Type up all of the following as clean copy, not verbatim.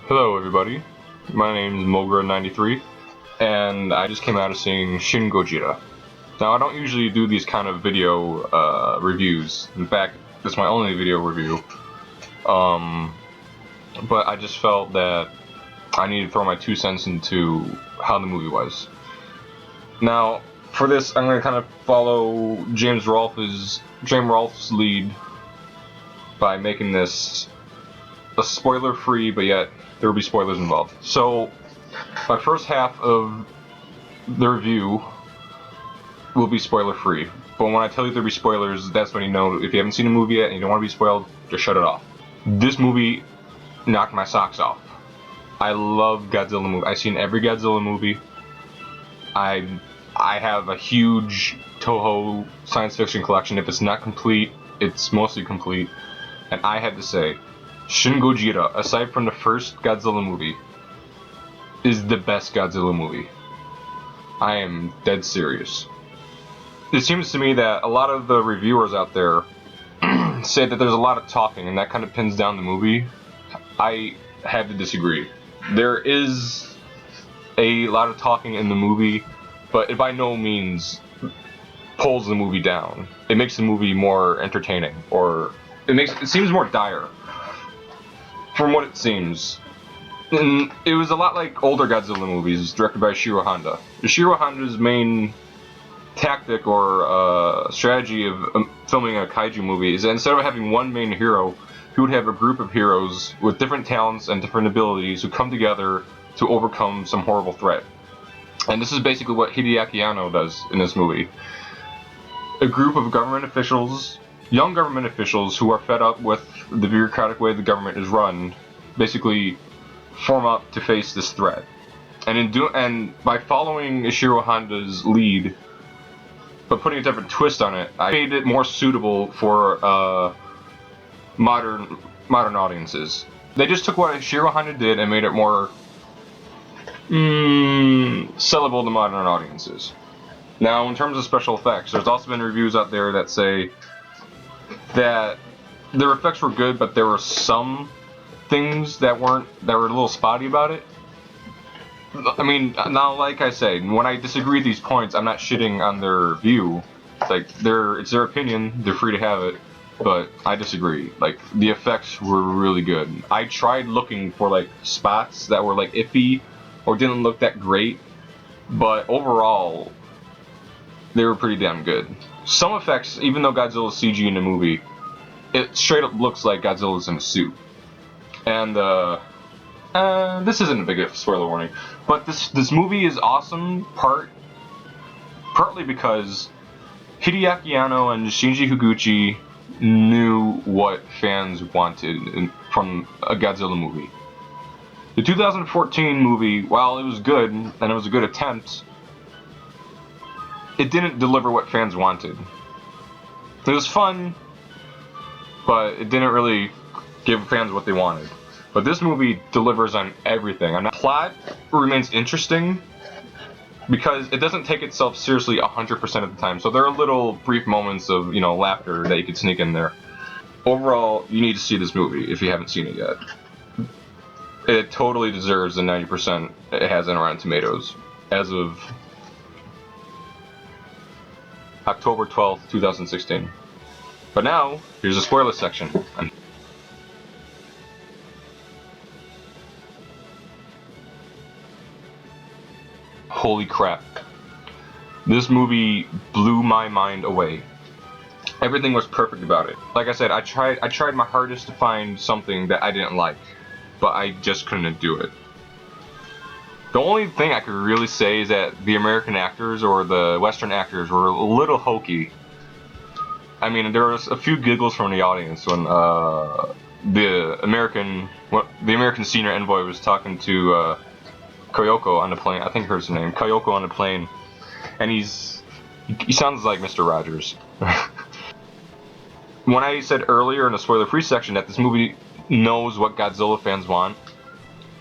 Hello everybody, my name is Mogra93, and I just came out of seeing Shin Godzilla. Now I don't usually do these kind of video reviews. In fact, this is my only video review. But I just felt that I needed to throw my 2 cents into how the movie was. Now, for this, I'm going to kind of follow James Rolfe's lead by making this a spoiler-free, but yet there will be spoilers involved. So, my first half of the review will be spoiler-free. But when I tell you there'll be spoilers, that's when you know if you haven't seen a movie yet and you don't want to be spoiled, just shut it off. This movie knocked my socks off. I love Godzilla movies. I've seen every Godzilla movie. I have a huge Toho science fiction collection. If it's not complete, it's mostly complete. And I had to say, Shin Godzilla, aside from the first Godzilla movie, is the best Godzilla movie. I am dead serious. It seems to me that a lot of the reviewers out there say that there's a lot of talking and that kind of pins down the movie. I have to disagree. There is a lot of talking in the movie, but it by no means pulls the movie down. It makes the movie more entertaining, or it seems more dire. From what it seems. And it was a lot like older Godzilla movies directed by Ishiro Honda. Ishiro Honda's main tactic or strategy of filming a kaiju movie is that instead of having one main hero, he would have a group of heroes with different talents and different abilities who come together to overcome some horrible threat. And this is basically what Hideaki Anno does in this movie. A group of government officials, young government officials who are fed up with the bureaucratic way the government is run, basically form up to face this threat. And by following Ishiro Honda's lead, but putting a different twist on it, I made it more suitable for modern audiences. They just took what Ishiro Honda did and made it more sellable to modern audiences. Now, in terms of special effects, there's also been reviews out there that say that their effects were good, but there were some things that were a little spotty about it. I mean, now, like I say, when I disagree with these points, I'm not shitting on their view. Like, it's their opinion, they're free to have it, but I disagree. Like, the effects were really good. I tried looking for, like, spots that were, like, iffy or didn't look that great, but overall, they were pretty damn good. Some effects, even though Godzilla's CG in the movie, it straight up looks like Godzilla's in a suit. And, this isn't a big spoiler warning, but this movie is awesome, partly because Hideaki Anno and Shinji Higuchi knew what fans wanted from a Godzilla movie. The 2014 movie, while it was good, and it was a good attempt, it didn't deliver what fans wanted. It was fun, but it didn't really give fans what they wanted. But this movie delivers on everything. The plot remains interesting because it doesn't take itself seriously 100% of the time. So there are little brief moments of, laughter that you could sneak in there. Overall, you need to see this movie if you haven't seen it yet. It totally deserves the 90% it has in Rotten Tomatoes as of October 12th, 2016. But now, here's a spoiler section. Holy crap. This movie blew my mind away. Everything was perfect about it. Like I said, I tried my hardest to find something that I didn't like, but I just couldn't do it. The only thing I could really say is that the American actors or the Western actors were a little hokey. I mean, there was a few giggles from the audience when the American senior envoy was talking to Kayoko on the plane. I think I heard his name. Kayoko on the plane, and he sounds like Mr. Rogers. When I said earlier in the spoiler-free section that this movie knows what Godzilla fans want,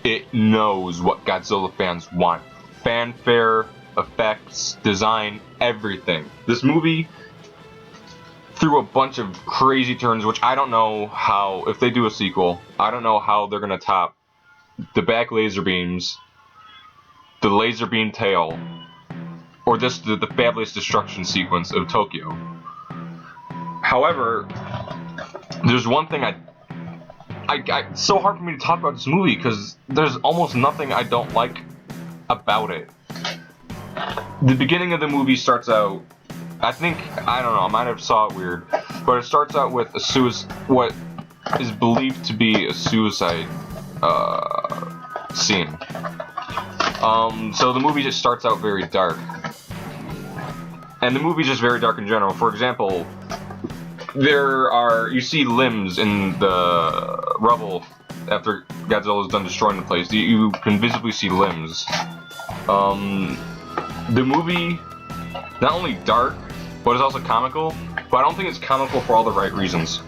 it knows what Godzilla fans want. Fanfare, effects, design, everything. This movie threw a bunch of crazy turns, which I don't know how, if they do a sequel, I don't know how they're going to top the back laser beams, the laser beam tail, or just the fabulous destruction sequence of Tokyo. However, there's one thing it's so hard for me to talk about this movie because there's almost nothing I don't like about it. The beginning of the movie starts out, I don't know, I might have saw it weird, but it starts out with what is believed to be a suicide scene. So the movie just starts out very dark. And the movie's just very dark in general. For example, you see limbs in the rubble after Godzilla's done destroying the place. You can visibly see limbs. The movie, not only dark, but it's also comical, but I don't think it's comical for all the right reasons.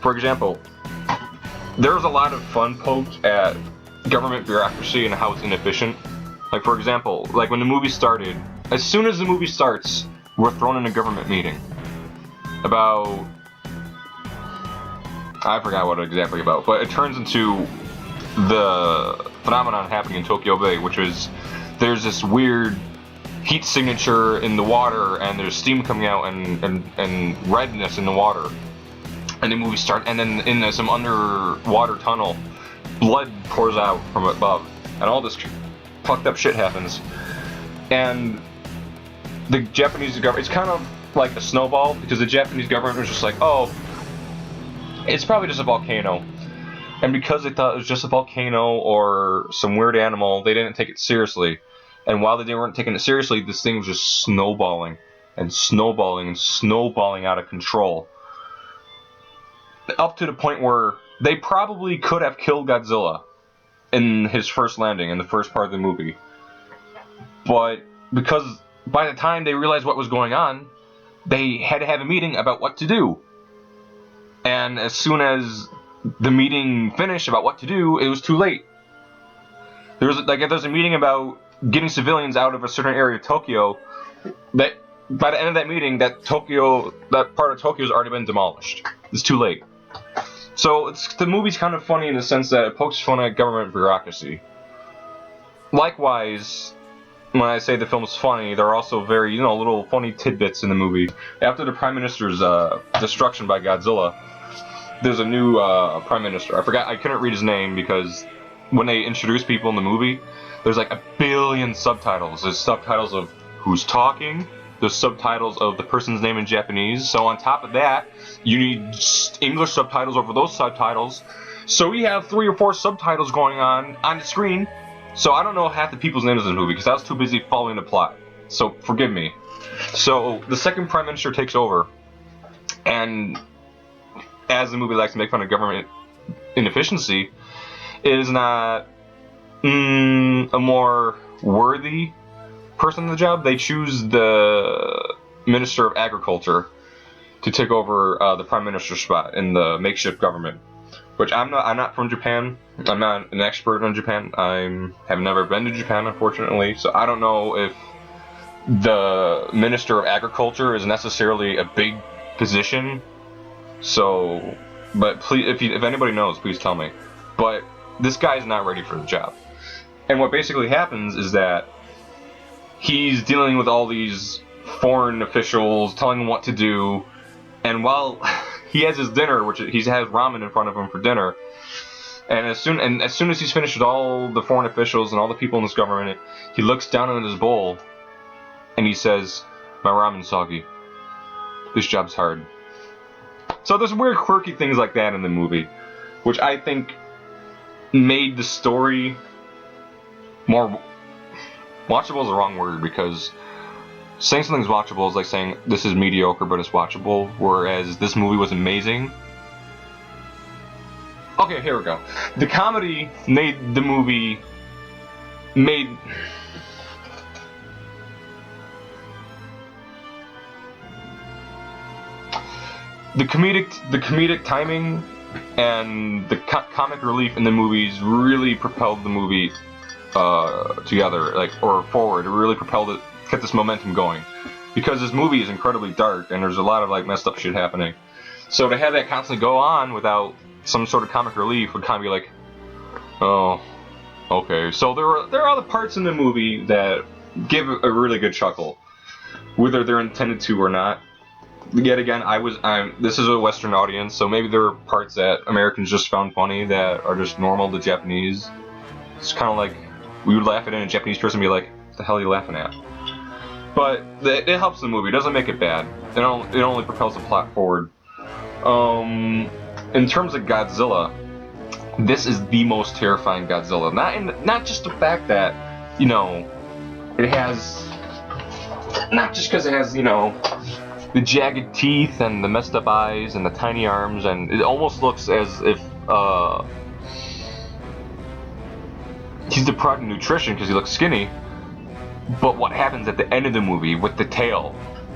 For example, there's a lot of fun poked at government bureaucracy and how it's inefficient. Like, for example, like when the movie started, as soon as the movie starts, we're thrown in a government meeting about, I forgot what exactly about, but it turns into the phenomenon happening in Tokyo Bay, which is there's this weird heat signature in the water, and there's steam coming out and redness in the water. And the movie starts, and then in some underwater tunnel, blood pours out from above, and all this fucked up shit happens. And the Japanese government, it's kind of like a snowball, because the Japanese government was just like, oh, it's probably just a volcano. And because they thought it was just a volcano or some weird animal, they didn't take it seriously. And while they weren't taking it seriously, this thing was just snowballing and snowballing and snowballing out of control. Up to the point where they probably could have killed Godzilla in his first landing, in the first part of the movie. But because by the time they realized what was going on, they had to have a meeting about what to do. And as soon as the meeting finished about what to do, it was too late. There's a meeting about getting civilians out of a certain area of Tokyo, that by the end of that meeting, that part of Tokyo has already been demolished. It's too late. So the movie's kind of funny in the sense that it pokes fun at government bureaucracy. Likewise, when I say the film's funny, there are also very, little funny tidbits in the movie. After the Prime Minister's destruction by Godzilla, there's a new Prime Minister. I couldn't read his name because when they introduce people in the movie, there's like 1 billion subtitles. There's subtitles of who's talking, there's subtitles of the person's name in Japanese. So on top of that, you need English subtitles over those subtitles. So we have 3 or 4 subtitles going on the screen. So I don't know half the people's names in the movie because I was too busy following the plot. So forgive me. So the second Prime Minister takes over, and as the movie likes to make fun of government inefficiency, it is not a more worthy person in the job. They choose the Minister of Agriculture to take over the Prime Minister's spot in the makeshift government. Which I'm not from Japan. I'm not an expert on Japan. I have never been to Japan, unfortunately. So I don't know if the Minister of Agriculture is necessarily a big position. So, but please, if anybody knows, please tell me. But this guy's not ready for the job. And what basically happens is that he's dealing with all these foreign officials, telling them what to do, and while he has his dinner, which he has ramen in front of him for dinner, and as soon as he's finished with all the foreign officials and all the people in this government, he looks down at his bowl and he says, "My ramen's soggy. This job's hard." So there's weird, quirky things like that in the movie, which I think made the story more watchable. Is the wrong word, because saying something's watchable is like saying this is mediocre but it's watchable, whereas this movie was amazing. Okay, here we go. The comedy made the movie the comedic timing and the comic relief in the movies really propelled the movie together, or forward. It really propelled it, kept this momentum going, because this movie is incredibly dark and there's a lot of messed up shit happening. So to have that constantly go on without some sort of comic relief would kind of be like, oh, Okay, so there are other parts in the movie that give a really good chuckle, whether they're intended to or not. Yet again, this is a Western audience, so maybe there are parts that Americans just found funny that are just normal to Japanese. It's kind of like we would laugh at it, and a Japanese person would be like, "What the hell are you laughing at?" But it helps the movie. It doesn't make it bad. It only propels the plot forward. In terms of Godzilla, this is the most terrifying Godzilla. Not just the fact that, you know, it has, not just because it has, you know, the jagged teeth and the messed up eyes and the tiny arms, and it almost looks as if he's deprived of nutrition because he looks skinny. But what happens at the end of the movie with the tail?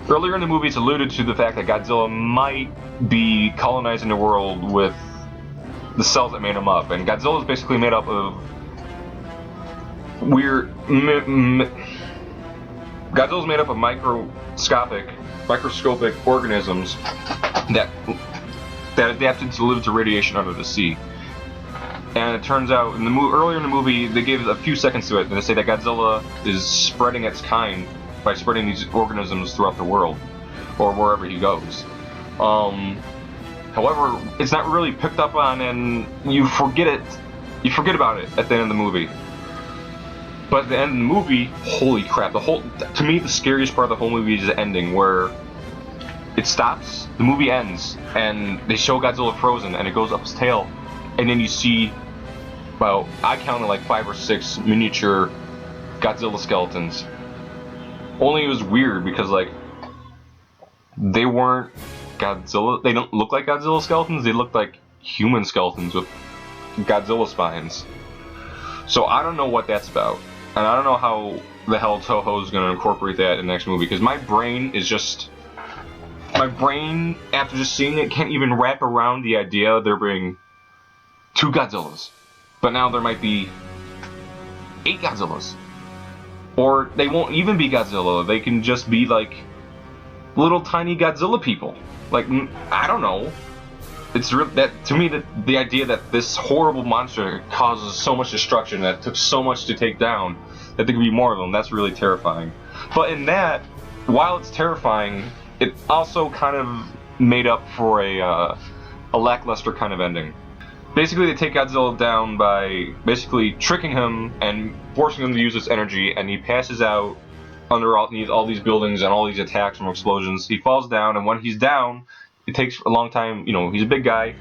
Earlier in the movie, it's alluded to the fact that Godzilla might be colonizing the world with the cells that made him up, and Godzilla is basically made up of weird. Godzilla's made up of microscopic organisms that adapted to live to radiation under the sea. And it turns out, earlier in the movie, they gave a few seconds to it, and they say that Godzilla is spreading its kind by spreading these organisms throughout the world, or wherever he goes. However, it's not really picked up on, and you forget about it at the end of the movie. But at the end of the movie, holy crap! To me, the scariest part of the whole movie is the ending, where it stops, the movie ends, and they show Godzilla frozen, and it goes up his tail, and then you see, well, I counted like 5 or 6 miniature Godzilla skeletons. Only it was weird because, like, they weren't Godzilla. They don't look like Godzilla skeletons. They looked like human skeletons with Godzilla spines. So I don't know what that's about, and I don't know how the hell Toho's gonna incorporate that in the next movie, because my brain after just seeing it can't even wrap around the idea there being 2 Godzillas, but now there might be 8 Godzillas, or they won't even be Godzilla. They can just be like little tiny Godzilla people. Like, I don't know. It's that to me, that the idea that this horrible monster causes so much destruction, that it took so much to take down, that there could be more of them. That's really terrifying. But in that, while it's terrifying, it also kind of made up for a lackluster kind of ending. Basically, they take Godzilla down by basically tricking him and forcing him to use this energy, and he passes out under all these buildings and all these attacks from explosions. He falls down, and when he's down, it takes a long time. You know, he's a big guy,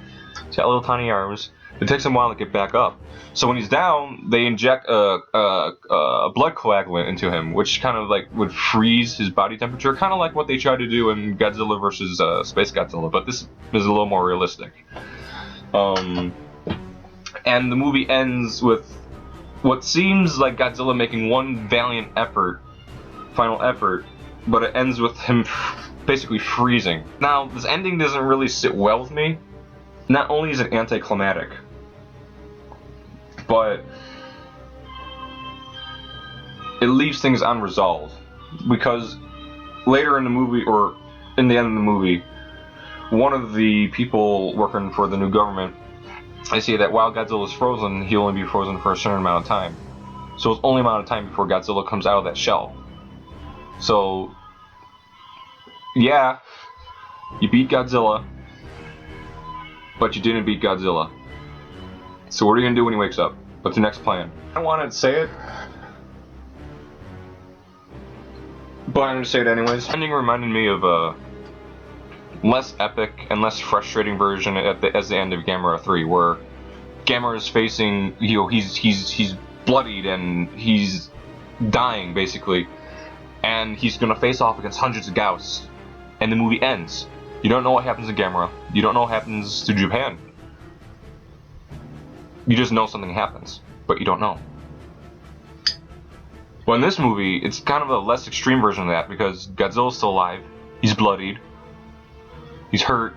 he's got little tiny arms. It takes him a while to get back up. So when he's down, they inject a blood coagulant into him, which kind of like would freeze his body temperature, kind of like what they tried to do in Godzilla vs. Space Godzilla, but this is a little more realistic. And the movie ends with what seems like Godzilla making one valiant final effort, but it ends with him basically freezing. Now, this ending doesn't really sit well with me. Not only is it anticlimactic, but it leaves things unresolved, because later in the movie, or in the end of the movie, one of the people working for the new government, they say that while Godzilla is frozen, he'll only be frozen for a certain amount of time. So it's only amount of time before Godzilla comes out of that shell. So, yeah, you beat Godzilla, but you didn't beat Godzilla. So what are you gonna do when he wakes up? What's the next plan? I don't want to say it, but I'm gonna say it anyways. The ending reminded me of a less epic and less frustrating version as the end of Gamera 3, where Gamera is facing, you know, he's bloodied and he's dying basically, and he's gonna face off against hundreds of Gauss, and the movie ends. You don't know what happens to Gamera. You don't know what happens to Japan. You just know something happens, but you don't know. Well, in this movie, it's kind of a less extreme version of that, because Godzilla's still alive. He's bloodied. He's hurt.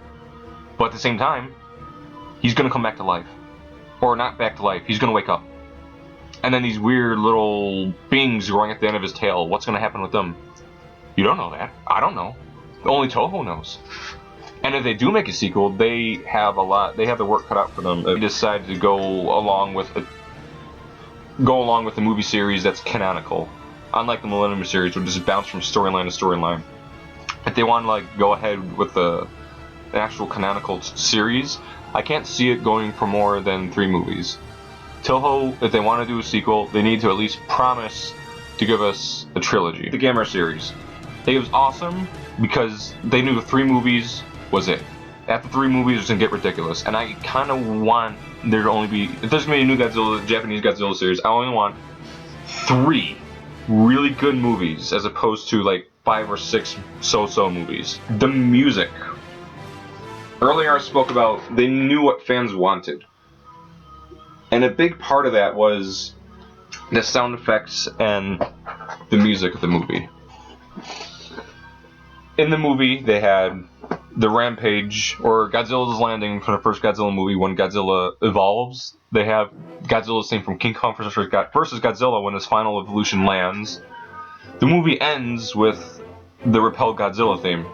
But at the same time, he's gonna come back to life. Or not back to life. He's gonna wake up. And then these weird little beings growing at the end of his tail. What's gonna happen with them? You don't know that. I don't know. Only Toho knows. And if they do make a sequel, they have the work cut out for them. They decide to go along with go along with the movie series that's canonical. Unlike the Millennium series, which just bounce from storyline to storyline. If they want to like go ahead with the actual canonical series, I can't see it going for more than 3 movies. Toho, if they want to do a sequel, they need to at least promise to give us a trilogy. The Gamera series. It was awesome because they knew 3 movies was it. After 3 movies, it's going to get ridiculous. And I kind of want there to only be... If there's going to be a new Godzilla, Japanese Godzilla series, I only want 3 really good movies as opposed to like 5 or 6 so-so movies. The music. Earlier I spoke about they knew what fans wanted. And a big part of that was the sound effects and the music of the movie. In the movie, they had the Rampage, or Godzilla's landing from the first Godzilla movie when Godzilla evolves. They have Godzilla's theme from King Kong versus Godzilla when his final evolution lands. The movie ends with the Repel Godzilla theme.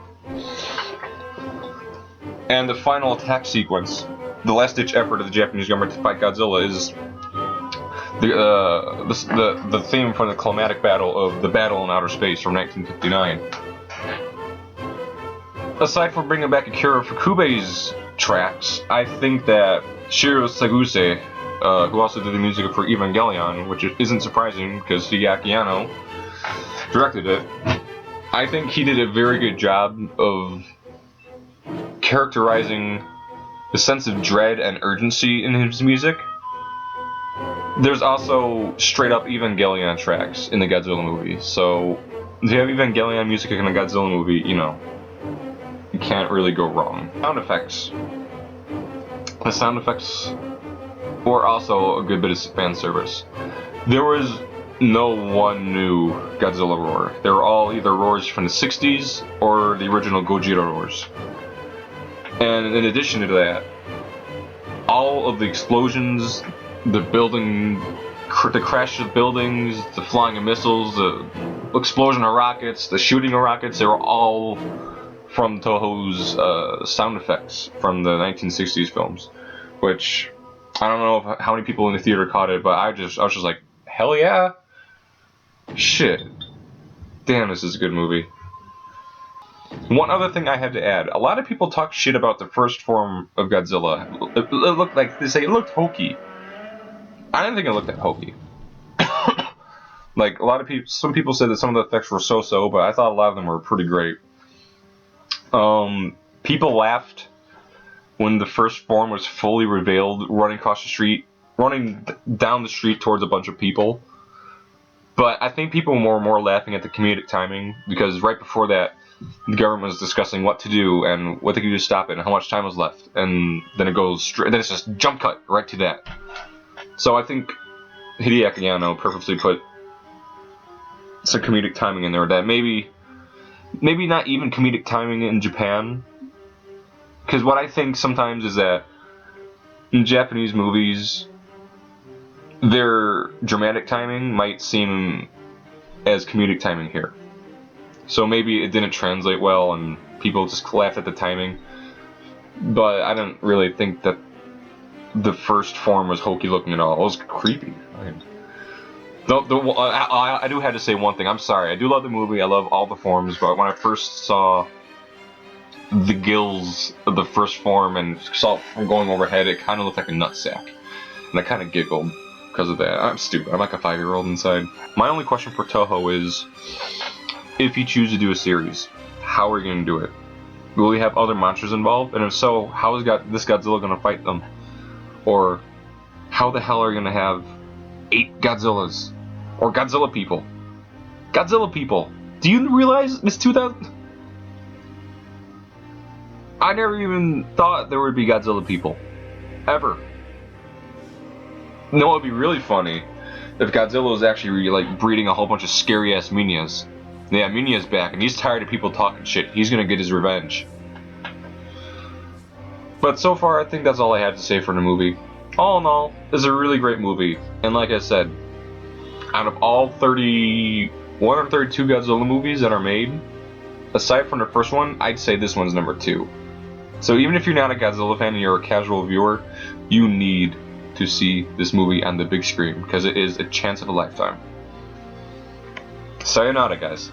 And the final attack sequence, the last-ditch effort of the Japanese government to fight Godzilla, is the theme from the climatic battle of the Battle in Outer Space from 1959. Aside from bringing back Akira Fukube's tracks, I think that Shiro Saguse, who also did the music for Evangelion, which isn't surprising because Hideaki Anno directed it, I think he did a very good job of characterizing the sense of dread and urgency in his music. There's also straight up Evangelion tracks in the Godzilla movie, so if you have Evangelion music in a Godzilla movie, you know, you can't really go wrong. Sound effects. The sound effects were also a good bit of fan service. There was no one new Godzilla roar. They were all either roars from the 60s or the original Gojira roars. And in addition to that, all of the explosions, the crash of buildings, the flying of missiles, the explosion of rockets, the shooting of rockets, they were all from Toho's sound effects from the 1960s films, which I don't know how many people in the theater caught it, but I was just like, hell yeah, shit, damn, this is a good movie. One other thing I had to add: a lot of people talk shit about the first form of Godzilla. It looked like they say it looked hokey. I didn't think it looked that hokey. Like a lot of people, some people said that some of the effects were so-so, but I thought a lot of them were pretty great. People laughed when the first form was fully revealed, running down the street towards a bunch of people. But I think people were more laughing at the comedic timing, because right before that, the government was discussing what to do and what they could do to stop it and how much time was left, and then it goes straight. Then it's just jump cut right to that. So I think Hideaki Anno purposely put some comedic timing in there that maybe not even comedic timing in Japan. Because what I think sometimes is that in Japanese movies, their dramatic timing might seem as comedic timing here. So maybe it didn't translate well and people just laughed at the timing. But I didn't really think that the first form was hokey looking at all. It was creepy. I do have to say one thing. I'm sorry. I do love the movie. I love all the forms. But when I first saw the gills of the first form and saw it from going overhead, it kind of looked like a nutsack. And I kind of giggled because of that. I'm stupid. I'm like a 5-year-old inside. My only question for Toho is, if you choose to do a series, how are you going to do it? Will we have other monsters involved? And if so, how is this Godzilla going to fight them? Or how the hell are you going to have 8 Godzillas? Or Godzilla people? Godzilla people! Do you realize it's 2000? I never even thought there would be Godzilla people. Ever. No, it'd be really funny if Godzilla was actually like breeding a whole bunch of scary ass Minyas. Yeah, Minya's back, and he's tired of people talking shit. He's gonna get his revenge. But so far, I think that's all I have to say for the movie. All in all, it's a really great movie. And like I said, out of all 31 or 32 Godzilla movies that are made, aside from the first one, I'd say this one's number 2. So even if you're not a Godzilla fan and you're a casual viewer, you need to see this movie on the big screen because it is a chance of a lifetime. Sayonara, guys.